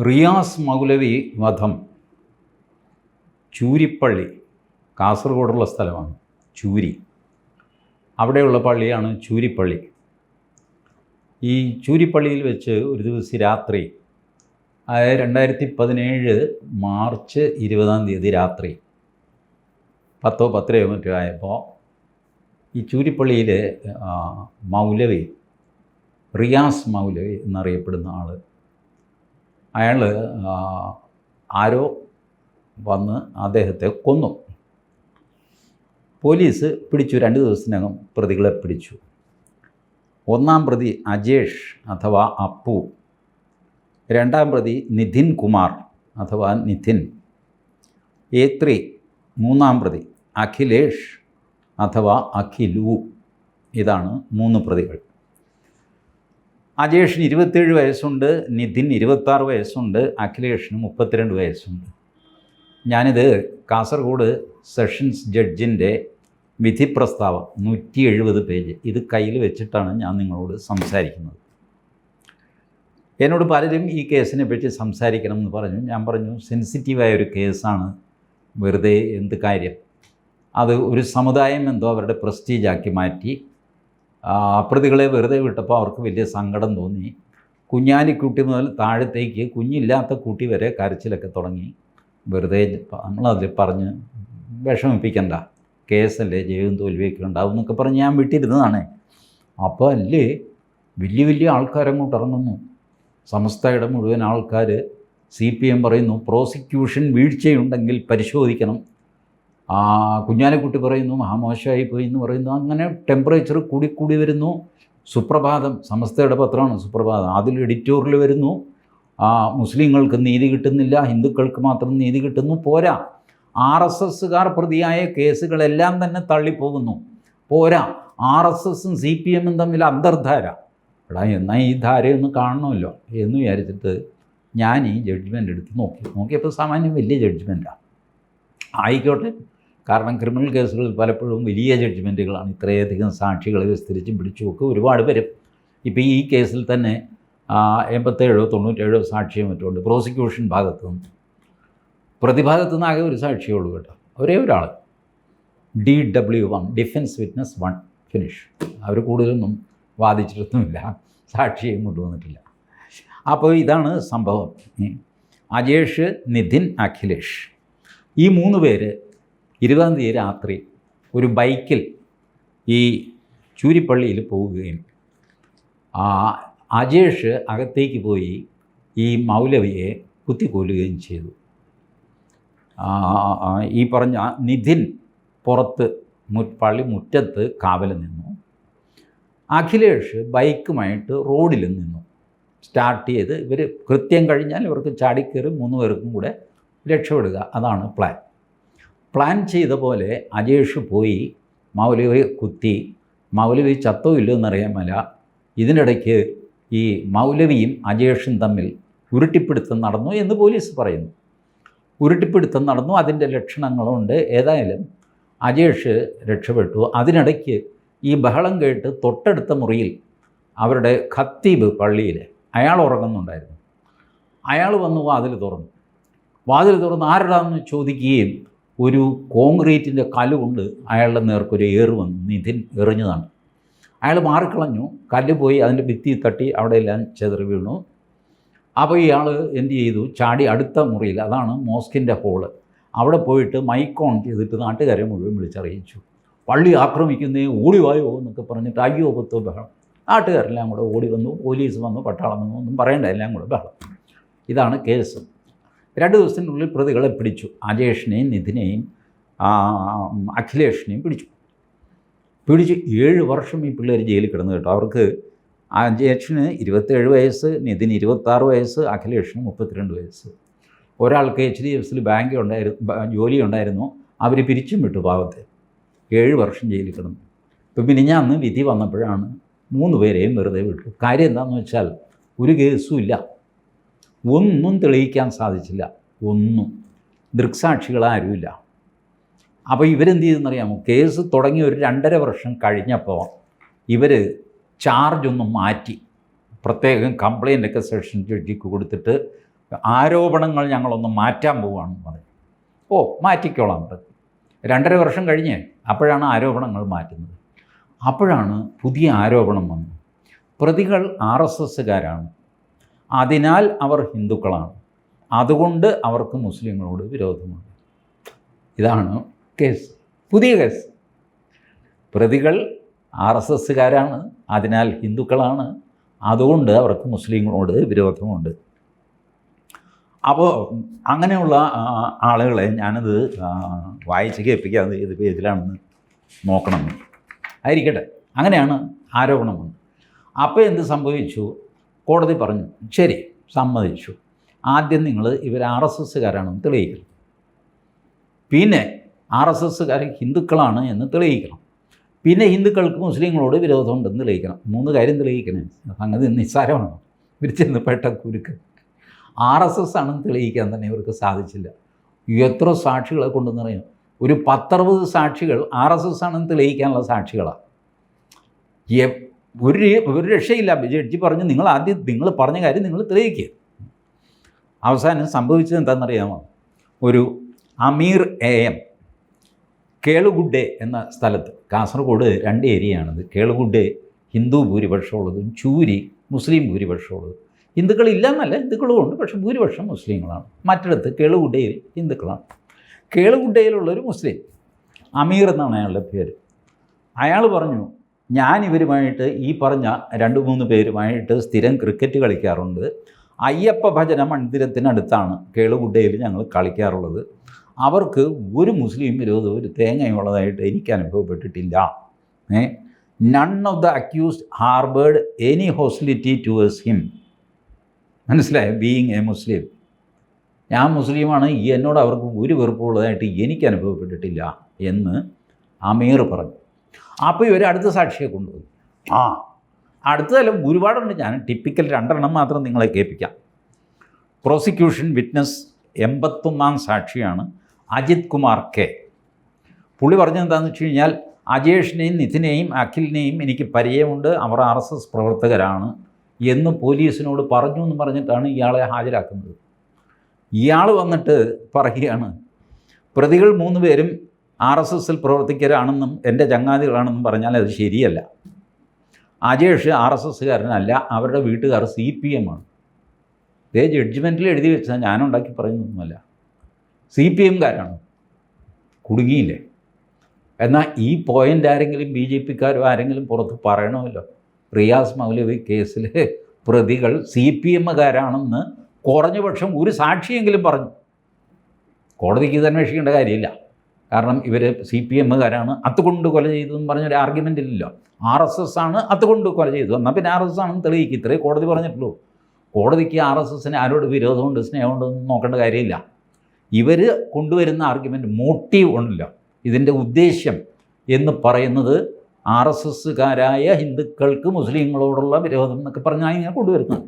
റിയാസ് മൗലവി വധം ചൂരിപ്പള്ളി, കാസർഗോഡുള്ള സ്ഥലമാണ് ചൂരി. അവിടെയുള്ള പള്ളിയാണ് ചൂരിപ്പള്ളി. ഈ ചൂരിപ്പള്ളിയിൽ വെച്ച് ഒരു ദിവസം രാത്രി, അതായത് 2017 മാർച്ച് 20 രാത്രി 10 മറ്റോ ആയപ്പോൾ ഈ ചൂരിപ്പള്ളിയിൽ മൗലവി, റിയാസ് മൗലവി എന്നറിയപ്പെടുന്ന ആൾ, അയാൾ ആരോ വന്ന് അദ്ദേഹത്തെ കൊന്നു. പോലീസ് പിടിച്ചു. 2 ദിവസത്തിനകം പ്രതികളെ പിടിച്ചു. ഒന്നാം പ്രതി അജേഷ് അഥവാ അപ്പു, രണ്ടാം പ്രതി നിധിൻ കുമാർ അഥവാ നിധിൻ, A3 മൂന്നാം പ്രതി അഖിലേഷ് അഥവാ അഖിലു. ഇതാണ് 3 പ്രതികൾ. അജേഷിന് 27 വയസ്സുണ്ട്, നിധിൻ 26 വയസ്സുണ്ട്, അഖിലേഷിന് 32 വയസ്സുണ്ട്. ഞാനിത് കാസർഗോഡ് സെഷൻസ് ജഡ്ജിൻ്റെ വിധി പ്രസ്താവം 170 പേജ് ഇത് കയ്യിൽ വെച്ചിട്ടാണ് ഞാൻ നിങ്ങളോട് സംസാരിക്കുന്നത്. എന്നോട് പലരും ഈ കേസിനെ പറ്റി സംസാരിക്കണം എന്ന് പറഞ്ഞു. ഞാൻ പറഞ്ഞു, സെൻസിറ്റീവായ ഒരു കേസാണ്, വെറുതെ എന്ത് കാര്യം. അത് ഒരു സമുദായം എന്തോ അവരുടെ പ്രസ്റ്റീജാക്കി മാറ്റി. പ്രതികളെ വെറുതെ വിട്ടപ്പോൾ അവർക്ക് വലിയ സങ്കടം തോന്നി. കുഞ്ഞാലിക്കുട്ടി മുതൽ താഴത്തേക്ക് കുഞ്ഞില്ലാത്ത കുട്ടി വരെ കരച്ചിലൊക്കെ തുടങ്ങി. വെറുതെ നമ്മളതിൽ പറഞ്ഞ് വിഷമിപ്പിക്കണ്ട, കേസല്ലേ, ജയവും തോൽവിയൊക്കെ ഉണ്ടാവും എന്നൊക്കെ പറഞ്ഞ് ഞാൻ വിട്ടിരുന്നതാണ്. അപ്പോൾ അല്ലേ വലിയ വലിയ ആൾക്കാരങ്ങോട്ട് ഇറങ്ങുന്നു. സമസ്തയുടെ മുഴുവൻ ആൾക്കാർ, CPM പറയുന്നു പ്രോസിക്യൂഷൻ വീഴ്ചയുണ്ടെങ്കിൽ പരിശോധിക്കണം. കുഞ്ഞാലിക്കുട്ടി പറയുന്നു മഹാമോശമായി പോയി എന്ന് പറയുന്നു. അങ്ങനെ ടെമ്പറേച്ചർ കൂടിക്കൂടി വരുന്നു. സുപ്രഭാതം, സമസ്തയുടെ പത്രമാണ് സുപ്രഭാതം, അതിൽ എഡിറ്റോറിയൽ വരുന്നു, മുസ്ലിങ്ങൾക്ക് നീതി കിട്ടുന്നില്ല, ഹിന്ദുക്കൾക്ക് മാത്രം നീതി കിട്ടുന്നു. പോരാ, RSSകാർ പ്രതിയായ കേസുകളെല്ലാം തന്നെ തള്ളിപ്പോകുന്നു. പോരാ, RSSും CPMും തമ്മിൽ അന്തർധാര. എന്നാൽ ഈ ധാരയൊന്ന് കാണണമല്ലോ എന്ന് വിചാരിച്ചിട്ട് ഞാൻ ഈ ജഡ്ജ്മെൻ്റ് എടുത്ത് നോക്കിയപ്പോൾ സാമാന്യം വലിയ ജഡ്ജ്മെൻറ്റാണ്. ആയിക്കോട്ടെ, കാരണം ക്രിമിനൽ കേസുകളിൽ പലപ്പോഴും വലിയ ജഡ്ജ്മെൻറ്റുകളാണ്. ഇത്രയധികം സാക്ഷികളെ വിസ്തരിച്ച് പിടിച്ചുമൊക്കെ ഒരുപാട് വരും. ഇപ്പോൾ ഈ കേസിൽ തന്നെ 87-97 സാക്ഷിയും മറ്റുമുണ്ട് പ്രോസിക്യൂഷൻ ഭാഗത്തു നിന്ന്. പ്രതിഭാഗത്തു നിന്ന് ആകെ ഒരു സാക്ഷിയുള്ളൂ കേട്ടോ, ഒരേ ഒരാൾ, DW1, ഡിഫൻസ് വിറ്റ്നസ് 1, ഫിനിഷ്. അവർ കൂടുതലൊന്നും വാദിച്ചിട്ടൊന്നുമില്ല, സാക്ഷിയും കൊണ്ടുവന്നിട്ടില്ല. അപ്പോൾ ഇതാണ് സംഭവം. അജേഷ്, നിധിൻ, അഖിലേഷ്, ഈ 3 പേര് 20 രാത്രി ഒരു ബൈക്കിൽ ഈ ചൂരിപ്പള്ളിയിൽ പോവുകയും അജേഷ് അകത്തേക്ക് പോയി ഈ മൗലവിയെ കുത്തിക്കൊല്ലുകയും ചെയ്തു. ഈ പറഞ്ഞ നിധിൻ പുറത്ത് പള്ളി മുറ്റത്ത് കാവൽ നിന്നു. അഖിലേഷ് ബൈക്കുമായിട്ട് റോഡിൽ നിന്നു. സ്റ്റാർട്ട് ചെയ്ത് ഇവർ കൃത്യം കഴിഞ്ഞാൽ ഇവർക്ക് ചാടിക്കയറി 3 പേർക്കും കൂടെ രക്ഷപ്പെടുക, അതാണ് പ്ലാൻ ചെയ്ത പോലെ അജേഷ് പോയി മൗലവി കുത്തി. മൗലവി ചത്തോ ഇല്ലോ എന്നറിയാമല്ല. ഇതിനിടയ്ക്ക് ഈ മൗലവിയും അജേഷും തമ്മിൽ ഉരുട്ടിപ്പിടുത്തം നടന്നു എന്ന് പോലീസ് പറയുന്നു. ഉരുട്ടിപ്പിടുത്തം നടന്നു, അതിൻ്റെ ലക്ഷണങ്ങളുണ്ട്. ഏതായാലും അജേഷ് രക്ഷപ്പെട്ടു. അതിനിടയ്ക്ക് ഈ ബഹളം കേട്ട് തൊട്ടടുത്ത മുറിയിൽ അവരുടെ ഖത്തീബ്, പള്ളിയിൽ അയാൾ ഉറങ്ങുന്നുണ്ടായിരുന്നു. അയാൾ വന്ന് വാതിൽ തുറന്ന് ആരുടാന്ന് ചോദിക്കുകയും ഒരു കോൺക്രീറ്റിൻ്റെ കല്ലുകൊണ്ട് അയാളുടെ നേർക്കൊരു ഏറ് വന്നു. നിധിൻ എറിഞ്ഞതാണ്. അയാൾ മാറിക്കളഞ്ഞു. കല്ല് പോയി അതിൻ്റെ ഭിത്തി തട്ടി അവിടെയെല്ലാം ചെതറി വീണു. അപ്പോൾ ഇയാൾ എന്ത് ചെയ്തു, ചാടി അടുത്ത മുറിയിൽ, അതാണ് മോസ്കിൻ്റെ ഹോള്, അവിടെ പോയിട്ട് മൈക്ക് ഓൺ ചെയ്തിട്ട് നാട്ടുകാരെ മുഴുവൻ വിളിച്ചറിയിച്ചു. പള്ളി ആക്രമിക്കുന്നേ, ഓടി വായോ എന്നൊക്കെ പറഞ്ഞിട്ട് അയ്യോ പത്തോ ബഹളം. നാട്ടുകാരെല്ലാം കൂടെ ഓടി വന്നു, പോലീസ് വന്നു, പട്ടാളം വന്നു, ഒന്നും പറയണ്ട, എല്ലാം കൂടെ ബഹളം. ഇതാണ് കേസ്. 2 ദിവസത്തിനുള്ളിൽ പ്രതികളെ പിടിച്ചു. അജേഷിനെയും നിധിനെയും അഖിലേഷിനെയും പിടിച്ചു. 7 വർഷം ഈ പിള്ളേർ ജയിലിൽ കിടന്നു കേട്ടോ. അവർക്ക് അജേഷിന് 27 വയസ്സ്, നിധിന് 26 വയസ്സ്, അഖിലേഷിന് 32 വയസ്സ്. ഒരാൾക്ക് HDFCയിൽ ജോലി ഉണ്ടായിരുന്നു, അവർ പിരിച്ചും വിട്ടു പാവത്തെ. 7 വർഷം ജയിലിൽ കിടന്നു. ഇപ്പം മിനിഞ്ഞാന്ന് വിധി വന്നപ്പോഴാണ് 3 പേരെയും വെറുതെ വിട്ടു. കാര്യം എന്താണെന്ന് വെച്ചാൽ ഒരു കേസും ഇല്ല, ഒന്നും തെളിയിക്കാൻ സാധിച്ചില്ല, ഒന്നും. ദൃക്സാക്ഷികളാരുമില്ല. അപ്പോൾ ഇവരെന്ത് ചെയ്തെന്നറിയാമോ, കേസ് തുടങ്ങി ഒരു 2.5 വർഷം കഴിഞ്ഞപ്പോൾ ഇവർ ചാർജ് ഒന്ന് മാറ്റി. പ്രത്യേകം കംപ്ലയിൻ്റൊക്കെ സെഷൻ ജഡ്ജിക്ക് കൊടുത്തിട്ട് ആരോപണങ്ങൾ ഞങ്ങളൊന്ന് മാറ്റാൻ പോവുകയാണെന്ന് പറയും. ഓ, മാറ്റിക്കോളാം പറയും. 2.5 വർഷം കഴിഞ്ഞ് അപ്പോഴാണ് ആരോപണങ്ങൾ മാറ്റുന്നത്. അപ്പോഴാണ് പുതിയ ആരോപണം വന്നത്. പ്രതികൾ RSSകാരാണ്, അതിനാൽ അവർ ഹിന്ദുക്കളാണ്, അതുകൊണ്ട് അവർക്ക് മുസ്ലിങ്ങളോട് വിരോധമുണ്ട്. ഇതാണ് കേസ്, പുതിയ കേസ്. പ്രതികൾ RSSകാരാണ്, അതിനാൽ ഹിന്ദുക്കളാണ്, അതുകൊണ്ട് അവർക്ക് മുസ്ലിങ്ങളോട് വിരോധമുണ്ട്. അപ്പോൾ അങ്ങനെയുള്ള ആളുകളെ ഞാനത് വായിച്ച് കേൾപ്പിക്കാതെ ഏത് പേജിലാണെന്ന് നോക്കണം. ആയിരിക്കട്ടെ, അങ്ങനെയാണ് ആരോപണം വന്നത്. അപ്പോൾ എന്ത് സംഭവിച്ചു? കോടതി പറഞ്ഞു, ശരി, സമ്മതിച്ചു. ആദ്യം നിങ്ങൾ ഇവർ RSSകാരാണെന്ന് തെളിയിക്കണം, പിന്നെ RSSകാർ ഹിന്ദുക്കളാണ് എന്ന് തെളിയിക്കണം, പിന്നെ ഹിന്ദുക്കൾക്ക് മുസ്ലിങ്ങളോട് വിരോധമുണ്ടെന്ന് തെളിയിക്കണം. 3 കാര്യം തെളിയിക്കണേ. സംഗതി നിസ്സാരമാണ്. ഇവർ ചെന്ന് പെട്ട കുരുക്ക്. RSS ആണെന്ന് തെളിയിക്കാൻ തന്നെ ഇവർക്ക് സാധിച്ചില്ല. എത്ര സാക്ഷികളെ കൊണ്ടെന്നറിയാം? ഒരു 10-60 സാക്ഷികൾ RSS ആണെന്ന് തെളിയിക്കാനുള്ള സാക്ഷികളാണ്. ഒരു രക്ഷയില്ല. ജഡ്ജി പറഞ്ഞു, നിങ്ങൾ പറഞ്ഞ കാര്യം നിങ്ങൾ തെളിയിക്കുക. അവസാനം സംഭവിച്ചത് എന്താണെന്നറിയാമോ? ഒരു അമീർ AM കേളുഗുഡ്ഡെ എന്ന സ്ഥലത്ത്, കാസർഗോഡ് 2 ഏരിയയാണത്. കേളുഗുഡ്ഡെ ഹിന്ദു ഭൂരിപക്ഷമുള്ളതും ചൂരി മുസ്ലിം ഭൂരിപക്ഷമുള്ളതും. ഹിന്ദുക്കളില്ല എന്നല്ല, ഹിന്ദുക്കളും ഉണ്ട്, പക്ഷേ ഭൂരിപക്ഷം മുസ്ലിങ്ങളാണ്. മറ്റിടത്ത് കേളുഗുഡ്ഡയിൽ ഹിന്ദുക്കളാണ്. കേളുഗുഡ്ഡയിലുള്ളൊരു മുസ്ലിം, അമീർ എന്നാണ് അയാളുടെ പേര്. അയാൾ പറഞ്ഞു, ഞാൻ ഇവരുമായിട്ട് ഈ പറഞ്ഞ 2-3 പേരുമായിട്ട് സ്ഥിരം ക്രിക്കറ്റ് കളിക്കാറുണ്ട്. അയ്യപ്പ ഭജന മന്ദിരത്തിനടുത്താണ് കേളുഗുഡ്ഡയിൽ ഞങ്ങൾ കളിക്കാറുള്ളത്. അവർക്ക് ഒരു മുസ്ലിം വിരോധവും ഒരു തേങ്ങയുള്ളതായിട്ട് എനിക്ക് അനുഭവപ്പെട്ടിട്ടില്ല. None of the accused harboured any hostility towards him. മനസ്സിലായോ? ബീയിങ് എ മുസ്ലിം, ഞാൻ മുസ്ലിമാണ്, എന്നോട് അവർക്ക് ഒരു വെറുപ്പുള്ളതായിട്ട് എനിക്ക് അനുഭവപ്പെട്ടിട്ടില്ല എന്ന് അമീർ പറഞ്ഞു. അപ്പോൾ ഇവർ അടുത്ത സാക്ഷിയെ കൊണ്ടുവന്നു. അടുത്തതെല്ലാം ഒരുപാടുണ്ട്. ഞാൻ ടിപ്പിക്കൽ 2 മാത്രം നിങ്ങളെ കേൾപ്പിക്കാം. പ്രോസിക്യൂഷൻ വിറ്റ്നസ് 81ാം സാക്ഷിയാണ് അജിത് കുമാർ K. പുള്ളി പറഞ്ഞതെന്താണെന്ന് വെച്ച് കഴിഞ്ഞാൽ, അജേഷിനെയും നിതിനെയും അഖിലിനെയും എനിക്ക് പരിചയമുണ്ട്, അവർ RSS പ്രവർത്തകരാണ് എന്ന് പോലീസിനോട് പറഞ്ഞു എന്ന് പറഞ്ഞിട്ടാണ് ഇയാളെ ഹാജരാക്കുന്നത്. ഇയാൾ വന്നിട്ട് പറയുകയാണ്, പ്രതികൾ 3 പേരും RSSൽ പ്രവർത്തിക്കരാണെന്നും എൻ്റെ ചങ്ങാതികളാണെന്നും പറഞ്ഞാൽ അത് ശരിയല്ല. അജേഷ് RSSകാരനല്ല, അവരുടെ വീട്ടുകാർ CPM ആണ്. ഇതേ ജഡ്ജ്മെൻറ്റിൽ എഴുതി വെച്ചാൽ ഞാനുണ്ടാക്കി പറയുന്നൊന്നുമല്ല. CPMകാരാണ്. കുടുങ്ങിയില്ലേ? എന്നാൽ ഈ പോയിൻ്റ് ആരെങ്കിലും BJPക്കാരോ ആരെങ്കിലും പുറത്ത് പറയണമല്ലോ. റിയാസ് മൗലവി കേസിലെ പ്രതികൾ CPMകാരാണെന്ന് കുറഞ്ഞപക്ഷം ഒരു സാക്ഷിയെങ്കിലും പറഞ്ഞു. കോടതിക്ക് ഇത് അന്വേഷിക്കേണ്ട കാര്യമില്ല. കാരണം ഇവർ CPMകാരാണ്, അതുകൊണ്ട് കൊല ചെയ്തതെന്ന് പറഞ്ഞൊരു ആർഗ്യുമെൻ്റ് ഇല്ലല്ലോ. RSS ആണ്, അതുകൊണ്ട് കൊല ചെയ്തു, എന്നാൽ പിന്നെ RSS ആണെന്ന് തെളിയിക്കും. ഇത്രയും കോടതി പറഞ്ഞിട്ടുള്ളൂ. കോടതിക്ക് RSSന് ആരോട് വിരോധമുണ്ട് സ്നേഹമുണ്ടെന്ന് നോക്കേണ്ട കാര്യമില്ല. ഇവർ കൊണ്ടുവരുന്ന ആർഗ്യുമെൻറ്റ് മോട്ടീവ് ഉണ്ടല്ലോ, ഇതിൻ്റെ ഉദ്ദേശ്യം എന്ന് പറയുന്നത് RSSകാരായ ഹിന്ദുക്കൾക്ക് മുസ്ലിങ്ങളോടുള്ള വിരോധം എന്നൊക്കെ പറഞ്ഞാൽ ഇങ്ങനെ കൊണ്ടുവരുന്നത്.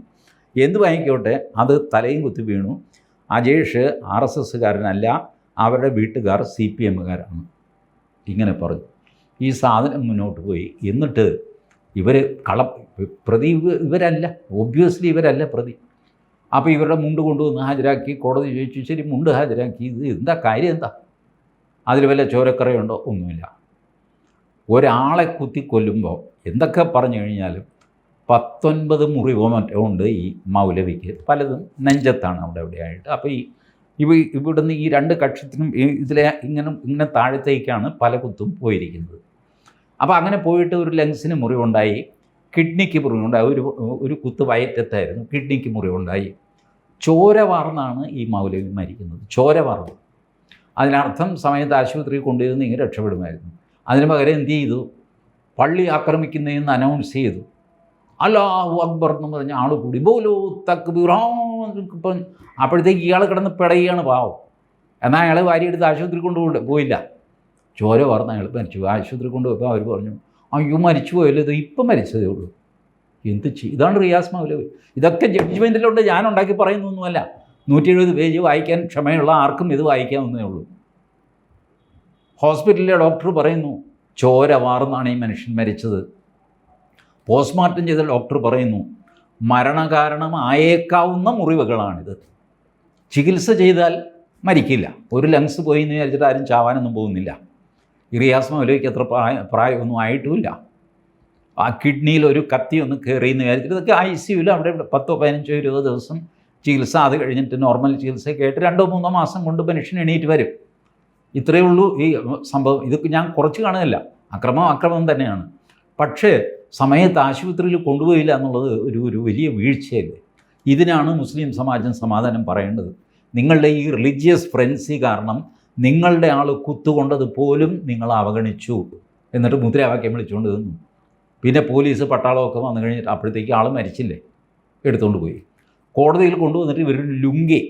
എന്ത് വാങ്ങിക്കോട്ടെ, അത് തലയും കുത്തി വീണു. അജേഷ് RSSകാരനല്ല, അവരുടെ വീട്ടുകാർ CPMകാരാണ്. ഇങ്ങനെ പറഞ്ഞു. ഈ സാധനം മുന്നോട്ട് പോയി. എന്നിട്ട് ഇവർ പ്രതി ഇവരല്ല, ഒബ്വിയസ്ലി ഇവരല്ല പ്രതി. അപ്പോൾ ഇവരുടെ മുണ്ട് കൊണ്ടുവന്ന് ഹാജരാക്കി. കോടതി ചോദിച്ചു, ശരി മുണ്ട് ഹാജരാക്കി, ഇത് എന്താ കാര്യം, എന്താ അതിൽ വല്ല ചോരക്കറയുണ്ടോ? ഒന്നുമില്ല. ഒരാളെ കുത്തിക്കൊല്ലുമ്പോൾ എന്തൊക്കെ പറഞ്ഞു കഴിഞ്ഞാലും 19 മുറിവോ മറ്റോ ഉണ്ട് ഈ മൗലവിക്ക്. പലതും നെഞ്ചത്താണ് അവിടെ എവിടെയായിട്ട്. അപ്പോൾ ഇവിടുന്ന് ഈ 2 കക്ഷത്തിനും ഇതിലെ ഇങ്ങനെ താഴത്തേക്കാണ് പല കുത്തും പോയിരിക്കുന്നത്. അപ്പോൾ അങ്ങനെ പോയിട്ട് ഒരു ലങ്സിന് മുറിവുണ്ടായി, കിഡ്നിക്ക് മുറിവുണ്ടായി, ഒരു കുത്ത് വയറ്റത്തായിരുന്നു, കിഡ്നിക്ക് മുറിവുണ്ടായി. ചോര വാർന്നാണ് ഈ മൗലവി മരിക്കുന്നത്. ചോര വാർന്നു. അതിനർത്ഥം സമയത്ത് ആശുപത്രിയിൽ കൊണ്ടുവരുന്നെങ്കിൽ രക്ഷപ്പെടുമായിരുന്നു. അതിന് പകരം എന്ത് ചെയ്തു? പള്ളി ആക്രമിക്കുന്നതെന്ന് അനൗൺസ് ചെയ്തു. അല്ലാഹു അക്ബർ എന്ന് പറഞ്ഞ ആൾ കൂടി ബോലോ തക്ബീർ. അപ്പോഴത്തേക്ക് ഇയാൾ കിടന്ന് പിടയുകയാണ് പാവം. എന്നാൽ അയാൾ വാരിയെടുത്ത് ആശുപത്രി പോയില്ല. ചോര വാർന്ന അയാൾ മരിച്ചു. ആശുപത്രി കൊണ്ടുപോയപ്പോൾ അവർ പറഞ്ഞു, അയ്യോ മരിച്ചു പോയല്ലോ, ഇത് ഇപ്പം മരിച്ചതേ ഉള്ളൂ. എന്ത് ചെയ്യും? ഇതാണ് റിയാസ് മൗലവി. ഇതൊക്കെ ജഡ്ജ്മെൻറ്റിലുണ്ട്, ഞാനുണ്ടാക്കി പറയുന്നൊന്നുമല്ല. 170 പേജ് വായിക്കാൻ ക്ഷമയുള്ള ആർക്കും ഇത് വായിക്കാവുന്നതേ ഉള്ളൂ. ഹോസ്പിറ്റലിലെ ഡോക്ടർ പറയുന്നു ചോര വാർന്നാണ് ഈ മനുഷ്യൻ മരിച്ചത്. പോസ്റ്റ്മോർട്ടം ചെയ്ത ഡോക്ടർ പറയുന്നു മരണകാരണമായേക്കാവുന്ന മുറിവുകളാണിത്. ചികിത്സ ചെയ്താൽ മരിക്കില്ല. ഒരു ലങ്സ് പോയി എന്ന് വിചാരിച്ചിട്ട് ആരും ചാവാനൊന്നും പോകുന്നില്ല. റിയാസ് മൗലവിക്ക് അത്ര പ്രായമൊന്നും ആയിട്ടുമില്ല. ആ കിഡ്നിയിൽ ഒരു കത്തി ഒന്ന് കയറി എന്ന് വിചാരിച്ചിട്ട് ഇതൊക്കെ ICUവിൽ അവിടെ 10-15-20 ദിവസം ചികിത്സ. അത് കഴിഞ്ഞിട്ട് നോർമൽ ചികിത്സയൊക്കെ ആയിട്ട് 2-3 മാസം കൊണ്ട് മനുഷ്യൻ എണീറ്റ് വരും. ഇത്രയേ ഉള്ളൂ ഈ സംഭവം. ഇതൊക്കെ ഞാൻ കുറച്ച് കാണുന്നില്ല. അക്രമം തന്നെയാണ്. പക്ഷേ സമയത്ത് ആശുപത്രിയിൽ കൊണ്ടുപോയില്ല എന്നുള്ളത് ഒരു വലിയ വീഴ്ചയല്ലേ. ഇതിനാണ് മുസ്ലിം സമാജം സമാധാനം പറയേണ്ടത്. നിങ്ങളുടെ ഈ റിലീജിയസ് ഫ്രൻസി കാരണം നിങ്ങളുടെ ആൾ കുത്തുകൊണ്ടത് പോലും നിങ്ങൾ അവഗണിച്ചു. എന്നിട്ട് മുദ്രാവാക്യം വിളിച്ചുകൊണ്ട് നിന്നു. പിന്നെ പോലീസ് പട്ടാളമൊക്കെ വന്നു കഴിഞ്ഞിട്ട് അപ്പോഴത്തേക്ക് ആൾ മരിച്ചില്ലേ, എടുത്തുകൊണ്ട് പോയി. കോടതിയിൽ കൊണ്ടുവന്നിട്ട് ഇവരുടെ ലുങ്കി,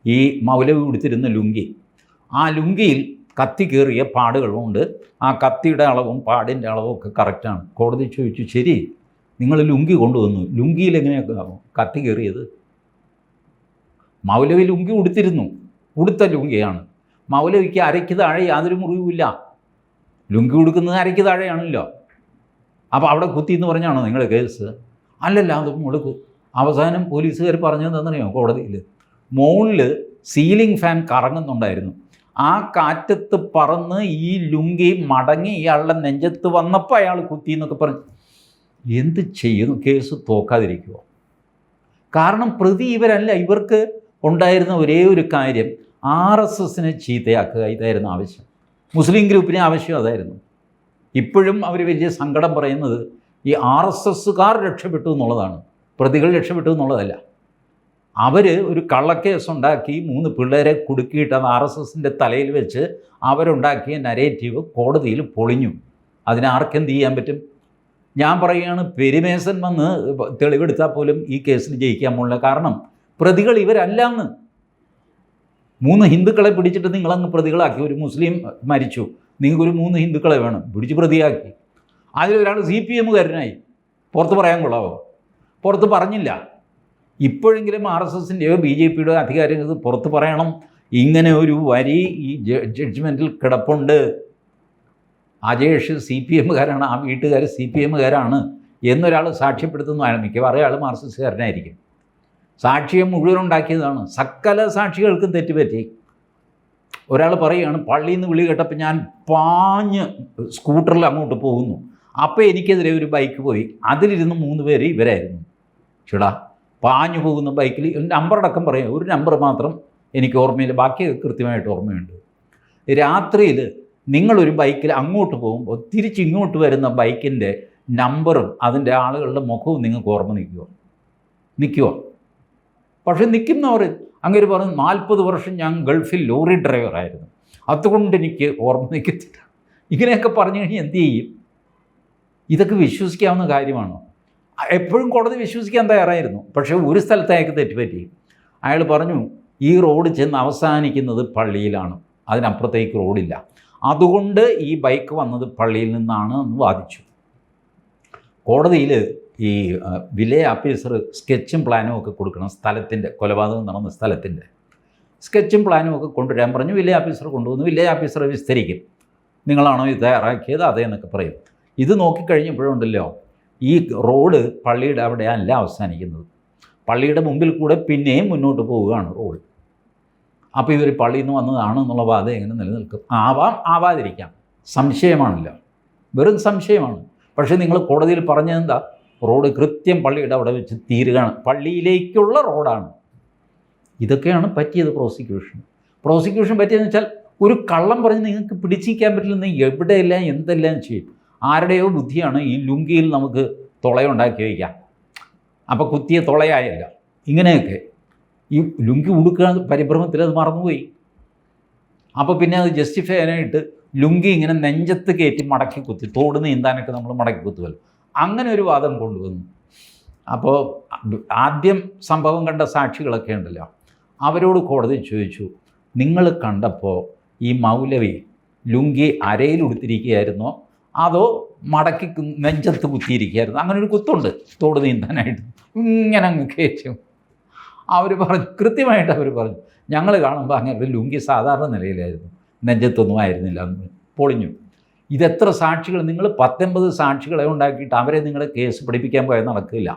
ഈ മൗലവി ഉടുത്തിരുന്ന ലുങ്കി, ആ ലുങ്കിയിൽ കത്തി കയറിയ പാടുകളുണ്ട്. ആ കത്തിയുടെ അളവും പാടിൻ്റെ അളവും ഒക്കെ കറക്റ്റാണ്. കോടതി ചോദിച്ചു, ശരി നിങ്ങൾ ലുങ്കി കൊണ്ടുവന്നു, ലുങ്കിയിൽ എങ്ങനെയാണ് കത്തി കയറിയത്? മൗലവി ലുങ്കി ഉടുത്തിരുന്നു, ഉടുത്ത ലുങ്കിയാണ്. മൗലവിക്ക് അരയ്ക്ക് താഴെ യാതൊരു മുറിവുമില്ല. ലുങ്കി ഉടുക്കുന്നത് അരയ്ക്ക് താഴെയാണല്ലോ. അപ്പോൾ അവിടെ കുത്തി എന്ന് പറഞ്ഞാണോ നിങ്ങളുടെ കേസ്? അല്ലല്ല, അത് മുഴുക്ക്. അവസാനം പോലീസുകാർ പറഞ്ഞതെന്നറിയാമോ കോടതിയിൽ? മുകളിൽ സീലിംഗ് ഫാൻ കറങ്ങുന്നുണ്ടായിരുന്നു. ആ കാറ്റത്ത് പറന്ന് ഈ ലുങ്കി മടങ്ങി ഇയാളുടെ നെഞ്ചത്ത് വന്നപ്പോൾ അയാൾ കുത്തി എന്നൊക്കെ പറഞ്ഞു. എന്ത് ചെയ്യുന്നു? കേസ് തോക്കാതിരിക്കുമോ? കാരണം പ്രതി ഇവരല്ല. ഇവർക്ക് ഉണ്ടായിരുന്ന ഒരേ ഒരു കാര്യം RSSനെ ചീത്തയാക്കുക. ഇതായിരുന്നു ആവശ്യം. മുസ്ലിം ഗ്രൂപ്പിനെ ആവശ്യം അതായിരുന്നു. ഇപ്പോഴും അവർ വലിയ സങ്കടം പറയുന്നത് ഈ RSSകാർ രക്ഷപ്പെട്ടു എന്നുള്ളതാണ്, പ്രതികൾ രക്ഷപ്പെട്ടു എന്നുള്ളതല്ല. അവർ ഒരു കള്ളക്കേസ് ഉണ്ടാക്കി 3 പിള്ളേരെ കുടുക്കിയിട്ട് അത് RSSൻ്റെ തലയിൽ വെച്ച് അവരുണ്ടാക്കിയ നരേറ്റീവ് കോടതിയിൽ പൊളിഞ്ഞു. അതിനാർക്കെന്ത് ചെയ്യാൻ പറ്റും? ഞാൻ പറയുകയാണ്, പെരുമേസൻ വന്ന് തെളിവെടുത്താൽ പോലും ഈ കേസിൽ ജയിക്കാൻ പോകില്ല. കാരണം പ്രതികൾ ഇവരല്ലാന്ന്. 3 ഹിന്ദുക്കളെ പിടിച്ചിട്ട് നിങ്ങളങ്ങ് പ്രതികളാക്കി. ഒരു മുസ്ലിം മരിച്ചു, നിങ്ങൾക്കൊരു 3 ഹിന്ദുക്കളെ വേണം, പിടിച്ച് പ്രതിയാക്കി. അതിലൊരാൾ CPMകാരനായി. പുറത്ത് പറയാൻ കൊള്ളാവോ? പുറത്ത് പറഞ്ഞില്ല. ഇപ്പോഴെങ്കിലും RSSൻ്റെയോ BJPയുടെയോ അധികാരികൾ പുറത്ത് പറയണം, ഇങ്ങനെ ഒരു വരി ഈ ജഡ്ജ്മെൻറ്റിൽ കിടപ്പുണ്ട്, അജേഷ് CPMകാരാണ്, ആ വീട്ടുകാർ CPMകാരാണ് എന്നൊരാൾ സാക്ഷ്യപ്പെടുത്തുന്നതാണ്. മിക്കവാറും അയാൾ മാർക്സിസ്റ്റുകാരനായിരിക്കും. സാക്ഷ്യം മുഴുവൻ ഉണ്ടാക്കിയതാണ്. സകല സാക്ഷികൾക്കും തെറ്റുപറ്റി. ഒരാൾ പറയുകയാണ്, പള്ളിയിൽ നിന്ന് വിളി കേട്ടപ്പോൾ ഞാൻ പാഞ്ഞ് സ്കൂട്ടറിൽ അങ്ങോട്ട് പോകുന്നു, അപ്പോൾ എനിക്കെതിരെ ഒരു ബൈക്ക് പോയി, അതിലിരുന്ന് 3 പേര് ഇവരായിരുന്നു. ചേടാ, പാഞ്ഞു പോകുന്ന ബൈക്കിൽ നമ്പറടക്കം പറയാം, ഒരു നമ്പർ മാത്രം എനിക്ക് ഓർമ്മയില്ല, ബാക്കി കൃത്യമായിട്ട് ഓർമ്മയുണ്ട്. രാത്രിയിൽ നിങ്ങളൊരു ബൈക്കിൽ അങ്ങോട്ട് പോകുമ്പോൾ തിരിച്ചിങ്ങോട്ട് വരുന്ന ബൈക്കിൻ്റെ നമ്പറും അതിൻ്റെ ആളുകളുടെ മുഖവും നിങ്ങൾക്ക് ഓർമ്മ നിൽക്കുമോ? പക്ഷേ നിൽക്കുന്നവർ അങ്ങനെ പറഞ്ഞു, 40 വർഷം ഞാൻ ഗൾഫിൽ ലോറി ഡ്രൈവറായിരുന്നു, അതുകൊണ്ട് എനിക്ക് ഓർമ്മ നിൽക്കത്തില്ല. ഇങ്ങനെയൊക്കെ പറഞ്ഞു കഴിഞ്ഞാൽ എന്ത് ചെയ്യും? ഇതൊക്കെ വിശ്വസിക്കാവുന്ന കാര്യമാണോ? എപ്പോഴും കോടതി വിശ്വസിക്കാൻ തയ്യാറായിരുന്നു. പക്ഷേ ഒരു സ്ഥലത്ത് അയാൾക്ക് തെറ്റുപറ്റി. അയാൾ പറഞ്ഞു, ഈ റോഡ് ചെന്ന് അവസാനിക്കുന്നത് പള്ളിയിലാണ്, അതിനപ്പുറത്തേക്ക് റോഡില്ല, അതുകൊണ്ട് ഈ ബൈക്ക് വന്നത് പള്ളിയിൽ നിന്നാണ് എന്ന് വാദിച്ചു. കോടതിയിൽ ഈ വില്ലേജ് ഓഫീസർ സ്കെച്ചും പ്ലാനും ഒക്കെ കൊടുക്കണം. സ്ഥലത്തിൻ്റെ, കൊലപാതകം നടന്ന സ്ഥലത്തിൻ്റെ സ്കെച്ചും പ്ലാനും ഒക്കെ കൊണ്ടുവരാൻ പറഞ്ഞു. വില്ലേജ് ഓഫീസർ കൊണ്ടുവന്നു. വില്ലേജ് ഓഫീസർ വിസ്തരിക്കും, നിങ്ങളാണോ ഇത് തയ്യാറാക്കിയത്? അതേ എന്നൊക്കെ പറയും. ഇത് നോക്കിക്കഴിഞ്ഞപ്പോഴുണ്ടല്ലോ, ഈ റോഡ് പള്ളിയുടെ അവിടെ അല്ല അവസാനിക്കുന്നത്, പള്ളിയുടെ മുമ്പിൽ കൂടെ പിന്നെയും മുന്നോട്ട് പോവുകയാണ് റോഡ്. അപ്പോൾ ഇവർ പള്ളിയിൽ നിന്ന് വന്നതാണെന്നുള്ള വാദം എങ്ങനെ നിലനിൽക്കും? ആവാതിരിക്കാം, സംശയമാണല്ലോ, വെറും സംശയമാണ്. പക്ഷേ നിങ്ങൾ കോടതിയിൽ പറഞ്ഞതെന്താ? റോഡ് കൃത്യം പള്ളിയുടെ അവിടെ വെച്ച് തീരുകയാണ്, പള്ളിയിലേക്കുള്ള റോഡാണ്. ഇതൊക്കെയാണ് പറ്റിയത് പ്രോസിക്യൂഷൻ പറ്റിയതെന്ന് വെച്ചാൽ, ഒരു കള്ളം പറഞ്ഞ് നിങ്ങൾക്ക് പിടിച്ചിരിക്കാൻ പറ്റില്ലെന്ന് എവിടെയെല്ലാം എന്തെല്ലാം ചെയ്യും. ആരുടെയോ ബുദ്ധിയാണ് ഈ ലുങ്കിയിൽ നമുക്ക് തുളയുണ്ടാക്കി വയ്ക്കാം, അപ്പോൾ കുത്തിയ തുളയായല്ല. ഇങ്ങനെയൊക്കെ ഈ ലുങ്കി ഉടുക്കുക പരിഭ്രമത്തിൽ അത് മറന്നുപോയി. അപ്പോൾ പിന്നെ അത് ജസ്റ്റിഫൈ ചെയ്യാനായിട്ട് ലുങ്കി ഇങ്ങനെ നെഞ്ചത്ത് കയറ്റി മടക്കി കുത്തി, തോട് നീന്താനൊക്കെ നമ്മൾ മടക്കി കുത്തുമല്ലോ, അങ്ങനെ ഒരു വാദം കൊണ്ടുവന്നു. അപ്പോൾ ആദ്യം സംഭവം കണ്ട സാക്ഷികളൊക്കെ ഉണ്ടല്ലോ, അവരോട് കോടതി ചോദിച്ചു, നിങ്ങൾ കണ്ടപ്പോൾ ഈ മൗലവി ലുങ്കി അരയിൽ ഉടുത്തിരിക്കുകയായിരുന്നോ അതോ മടക്കി നെഞ്ചത്ത് കുത്തിയിരിക്കുകയായിരുന്നു? അങ്ങനെ ഒരു കുത്തുണ്ട് തോട് നീന്താനായിട്ട്, ഇങ്ങനെ അങ്ങ് കയറ്റും. അവർ പറഞ്ഞു, കൃത്യമായിട്ട് അവർ പറഞ്ഞു, ഞങ്ങൾ കാണുമ്പോൾ അങ്ങനെ ലുങ്കി സാധാരണ നിലയിലായിരുന്നു, നെഞ്ചത്തൊന്നും ആയിരുന്നില്ല എന്ന് പൊളിഞ്ഞു. ഇതെത്ര സാക്ഷികൾ, നിങ്ങൾ 19 സാക്ഷികളെ ഉണ്ടാക്കിയിട്ട് അവരെ നിങ്ങൾ കേസ് പഠിപ്പിക്കാൻ പോയാൽ നടക്കില്ല.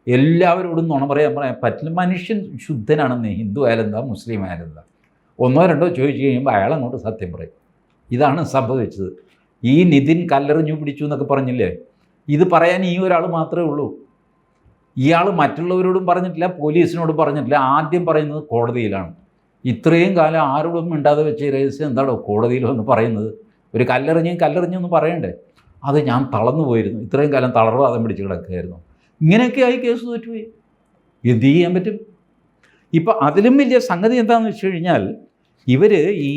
എല്ലാവരോടും നുണ പറയാൻ പറ്റില്ല. മനുഷ്യൻ ശുദ്ധനാണെന്ന്, ഹിന്ദു ആയാലെന്താ മുസ്ലിം ആയാലെന്താ, ഒന്നോ രണ്ടോ ചോദിച്ചു കഴിയുമ്പോൾ അയാൾ അങ്ങോട്ട് സത്യം പറയും. ഇതാണ് സംഭവിച്ചത്. ഈ നിതിൻ കല്ലെറിഞ്ഞു പിടിച്ചു എന്നൊക്കെ പറഞ്ഞില്ലേ, ഇത് പറയാൻ ഈ ഒരാൾ മാത്രമേ ഉള്ളൂ. ഇയാൾ മറ്റുള്ളവരോടും പറഞ്ഞിട്ടില്ല, പോലീസിനോടും പറഞ്ഞിട്ടില്ല. ആദ്യം പറയുന്നത് കോടതിയിലാണ്. ഇത്രയും കാലം ആരോടും മിണ്ടാതെ വെച്ച രഹസ്യം എന്താണോ കോടതിയിൽ വന്ന് പറയുന്നത്? ഒരു കല്ലെറിഞ്ഞെന്ന് പറയണ്ടേ? അത് ഞാൻ തളർന്നു പോയിരുന്നു, ഇത്രയും കാലം തളർവാദം പിടിച്ച് കിടക്കുകയായിരുന്നു. ഇങ്ങനെയൊക്കെ ആയി കേസ് തോറ്റുപോയി. എന്ത് ചെയ്യാൻ പറ്റും? ഇപ്പം അതിലും വലിയ സംഗതി എന്താണെന്ന് വെച്ച് കഴിഞ്ഞാൽ, ഇവർ ഈ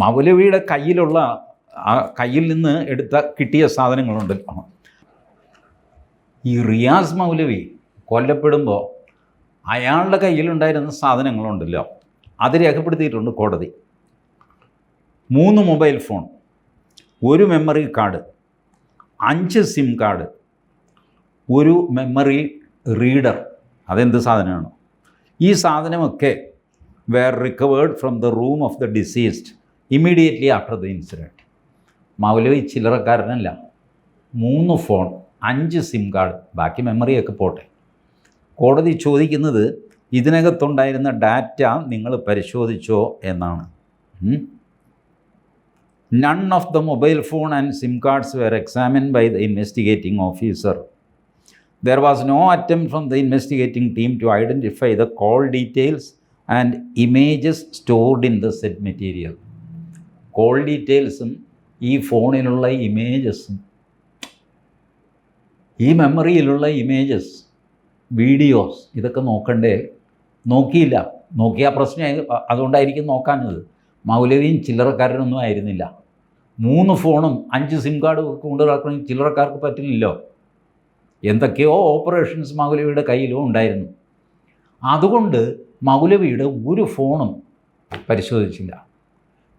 മൗലവിയുടെ കയ്യിൽ നിന്ന് കിട്ടിയ സാധനങ്ങളുണ്ടല്ലോ, ഈ റിയാസ് മൗലവി കൊല്ലപ്പെടുമ്പോൾ അയാളുടെ കയ്യിലുണ്ടായിരുന്ന സാധനങ്ങളുണ്ടല്ലോ, അത് രേഖപ്പെടുത്തിയിട്ടുണ്ട് കോടതി. 3 mobile phone, 1 memory card, 5 sim card, 1 memory reader. അതെന്ത് സാധനമാണ്? ഈ സാധനമൊക്കെ were recovered from the room of the deceased immediately after the incident. മൗലവി ചില്ലറക്കാരനല്ല. 3 ഫോൺ, 5 സിം കാർഡ്, ബാക്കി മെമ്മറിയൊക്കെ പോട്ടെ. കോടതി ചോദിക്കുന്നത് ഇതിനകത്തുണ്ടായിരുന്ന ഡാറ്റ നിങ്ങൾ പരിശോധിച്ചോ എന്നാണ്. None of the mobile phone and SIM cards were examined by the investigating officer. There was no attempt from the investigating team to identify the call details and images stored in the said material. Call ഡീറ്റെയിൽസും ഈ ഫോണിലുള്ള ഇമേജസും ഈ മെമ്മറിയിലുള്ള images, videos, ഇതൊക്കെ നോക്കണ്ടേ? നോക്കിയില്ല. നോക്കിയാൽ പ്രശ്നമായി. അതുകൊണ്ടായിരിക്കും നോക്കാഞ്ഞത്. മൗലവിയും ചില്ലറക്കാരനൊന്നും ആയിരുന്നില്ല. 3 ഫോണും 5 സിം കാർഡും ഒക്കെ കൊണ്ട് നടക്കണമെങ്കിൽ ചില്ലറക്കാർക്ക് പറ്റില്ലല്ലോ. എന്തൊക്കെയോ ഓപ്പറേഷൻസ് മൗലവിയുടെ കയ്യിലും ഉണ്ടായിരുന്നു. അതുകൊണ്ട് മൗലവിയുടെ ഒരു ഫോണും പരിശോധിച്ചില്ല.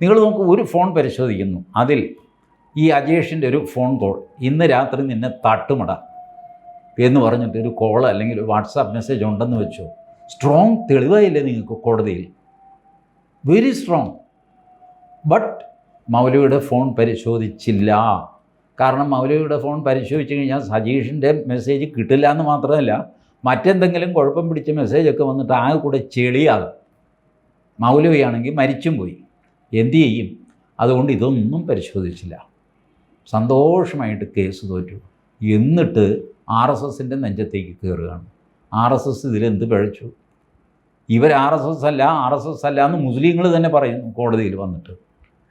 നിങ്ങൾ നോക്കൂ, ഒരു ഫോൺ പരിശോധിക്കുന്നു, അതിൽ ഈ അജേഷിൻ്റെ ഒരു ഫോൺ കോൾ, ഇന്ന് രാത്രി നിന്നെ തട്ടുമട എന്ന് പറഞ്ഞിട്ട് ഒരു കോൾ അല്ലെങ്കിൽ ഒരു വാട്സാപ്പ് മെസ്സേജ് ഉണ്ടെന്ന് വെച്ചോ, സ്ട്രോങ് തെളിവായില്ലേ നിങ്ങൾക്ക് കോടതിയിൽ? Very strong. ബട്ട് മൗലവിയുടെ ഫോൺ പരിശോധിച്ചില്ല. കാരണം മൗലവിയുടെ ഫോൺ പരിശോധിച്ച് കഴിഞ്ഞാൽ സജീഷിൻ്റെ മെസ്സേജ് കിട്ടില്ല എന്ന് മാത്രമല്ല, മറ്റെന്തെങ്കിലും കുഴപ്പം പിടിച്ച മെസ്സേജൊക്കെ വന്നിട്ട് ആകെ കൂടെ ചെളിയാകും. മൗലവിയാണെങ്കിൽ മരിച്ചും പോയി. എന്തു ചെയ്യും? അതുകൊണ്ട് ഇതൊന്നും പരിശോധിച്ചില്ല. സന്തോഷമായിട്ട് കേസ് തോറ്റു. എന്നിട്ട് RSSൻ്റെ നെഞ്ചത്തേക്ക് കയറുകയാണ്. RSS ഇതിലെന്ത് പിഴച്ചു? ഇവർ RSS അല്ല എന്ന് മുസ്ലിങ്ങൾ തന്നെ പറയുന്നു കോടതിയിൽ വന്നിട്ട്.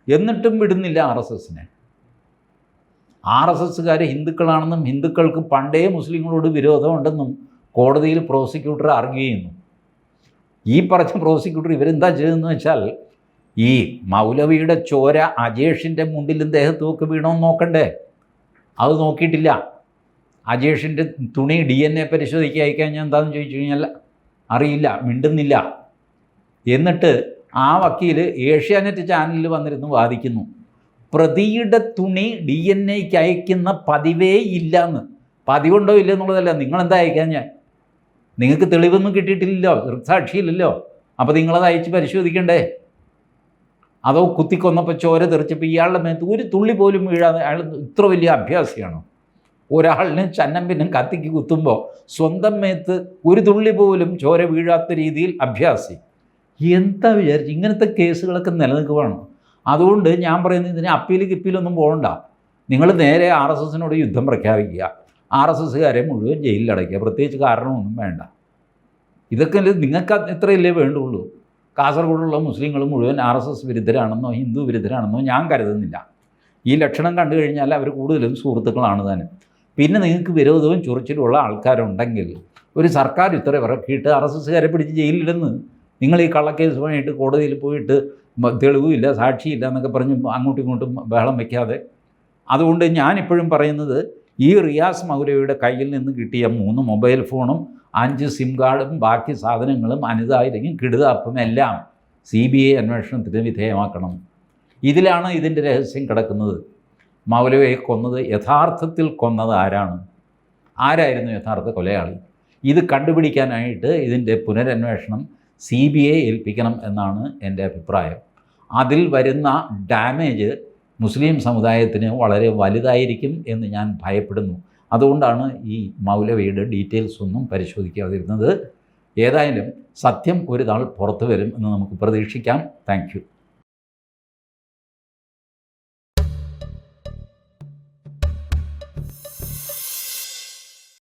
എന്നിട്ടും വിടുന്നില്ല RSSനെ. RSSകാർ ഹിന്ദുക്കളാണെന്നും ഹിന്ദുക്കൾക്ക് പണ്ടേ മുസ്ലിങ്ങളോട് വിരോധമുണ്ടെന്നും കോടതിയിൽ പ്രോസിക്യൂട്ടർ ആർഗ്യൂ ചെയ്യുന്നു. ഈ പറഞ്ഞ പ്രോസിക്യൂട്ടർ ഇവരെന്താ ചെയ്തതെന്ന് വെച്ചാൽ, ഈ മൗലവിയുടെ ചോര അജേഷിൻ്റെ മുണ്ടിലും ദേഹത്തുമൊക്കെ വീണമെന്ന് നോക്കണ്ടേ? അത് നോക്കിയിട്ടില്ല. അജേഷിൻ്റെ തുണി DNA പരിശോധിക്കുക അയക്കാൻ ഞാൻ എന്താണെന്ന് ചോദിച്ചു കഴിഞ്ഞാൽ അറിയില്ല, മിണ്ടുന്നില്ല. എന്നിട്ട് ആ വക്കീൽ ഏഷ്യാനെറ്റ് ചാനലിൽ വന്നിരുന്ന് വാദിക്കുന്നു, പ്രതിയുടെ തുണി DNAക്ക് അയക്കുന്ന പതിവേ ഇല്ലയെന്ന്. പതിവുണ്ടോ ഇല്ലെന്നുള്ളതല്ല, നിങ്ങളെന്താ അയക്കാൻ? നിങ്ങൾക്ക് തെളിവൊന്നും കിട്ടിയിട്ടില്ലല്ലോ, ദൃക്സാക്ഷിയില്ലല്ലോ. അപ്പോൾ നിങ്ങളത് അയച്ച് പരിശോധിക്കണ്ടേ? അതോ കുത്തിക്കൊന്നപ്പോൾ ചോര തെറിച്ചപ്പോൾ ഇയാളുടെ മേത്ത് ഒരു തുള്ളി പോലും വീഴാതെ അയാൾ ഇത്ര വലിയ അഭ്യാസിയാണോ? ഒരാളിന് ചന്നം പിന്നും കത്തിക്ക് കുത്തുമ്പോൾ സ്വന്തം മേത്ത് ഒരു തുള്ളി പോലും ചോര വീഴാത്ത രീതിയിൽ അഭ്യാസി. എന്താ വിചാരിച്ചു? ഇങ്ങനത്തെ കേസുകളൊക്കെ നിലനിൽക്കുകയാണ്. അതുകൊണ്ട് ഞാൻ പറയുന്നത്, ഇതിന് അപ്പീലൊന്നും പോകണ്ട. നിങ്ങൾ നേരെ RSSനോട് യുദ്ധം പ്രഖ്യാപിക്കുക, RSSകാരെ മുഴുവൻ ജയിലിലടയ്ക്കുക, പ്രത്യേകിച്ച് കാരണമൊന്നും വേണ്ട. ഇതൊക്കെ നിങ്ങൾക്ക് എത്രയല്ലേ വേണ്ടുള്ളൂ? കാസർഗോഡുള്ള മുസ്ലിങ്ങൾ മുഴുവൻ RSS വിരുദ്ധരാണെന്നോ ഹിന്ദു വിരുദ്ധരാണെന്നോ ഞാൻ കരുതുന്നില്ല. ഈ ലക്ഷണം കണ്ടു കഴിഞ്ഞാൽ അവർ കൂടുതലും സുഹൃത്തുക്കളാണ് തന്നെ. പിന്നെ നിങ്ങൾക്ക് വിരോധവും ചൊറിച്ചിലുമുള്ള ആൾക്കാരുണ്ടെങ്കിൽ ഒരു സർക്കാർ ഇത്ര ഇറക്കിയിട്ട് RSSകാരെ പിടിച്ച് ജയിലിലെന്ന് നിങ്ങൾ ഈ കള്ളക്കേസുമായിട്ട് കോടതിയിൽ പോയിട്ട് തെളിവുമില്ല, സാക്ഷിയില്ല എന്നൊക്കെ പറഞ്ഞ് അങ്ങോട്ടും ഇങ്ങോട്ടും ബഹളം വയ്ക്കാതെ. അതുകൊണ്ട് ഞാനിപ്പോഴും പറയുന്നത്, ഈ റിയാസ് മൗലവിയുടെ കയ്യിൽ നിന്ന് കിട്ടിയ 3 മൊബൈൽ ഫോണും 5 സിം കാർഡും ബാക്കി സാധനങ്ങളും അനിതായില്ലെങ്കിൽ കിടുതാപ്പും എല്ലാം CBI അന്വേഷണത്തിന് വിധേയമാക്കണം. ഇതിലാണ് ഇതിൻ്റെ രഹസ്യം കിടക്കുന്നത്. മൗലവിയെ കൊന്നത്, യഥാർത്ഥത്തിൽ കൊന്നത് ആരായിരുന്നു യഥാർത്ഥ കൊലയാളി? ഇത് കണ്ടുപിടിക്കാനായിട്ട് ഇതിൻ്റെ പുനരന്വേഷണം CBI ഏൽപ്പിക്കണം എന്നാണ് എൻ്റെ അഭിപ്രായം. അതിൽ വരുന്ന ഡാമേജ് മുസ്ലിം സമുദായത്തിന് വളരെ വലുതായിരിക്കും എന്ന് ഞാൻ ഭയപ്പെടുന്നു. അതുകൊണ്ടാണ് ഈ മൗലവിയുടെ ഡീറ്റെയിൽസ് ഒന്നും പരിശോധിക്കാതിരുന്നത്. ഏതായാലും സത്യം ഒരു നാൾ പുറത്തു വരും എന്ന് നമുക്ക് പ്രതീക്ഷിക്കാം. Thank you.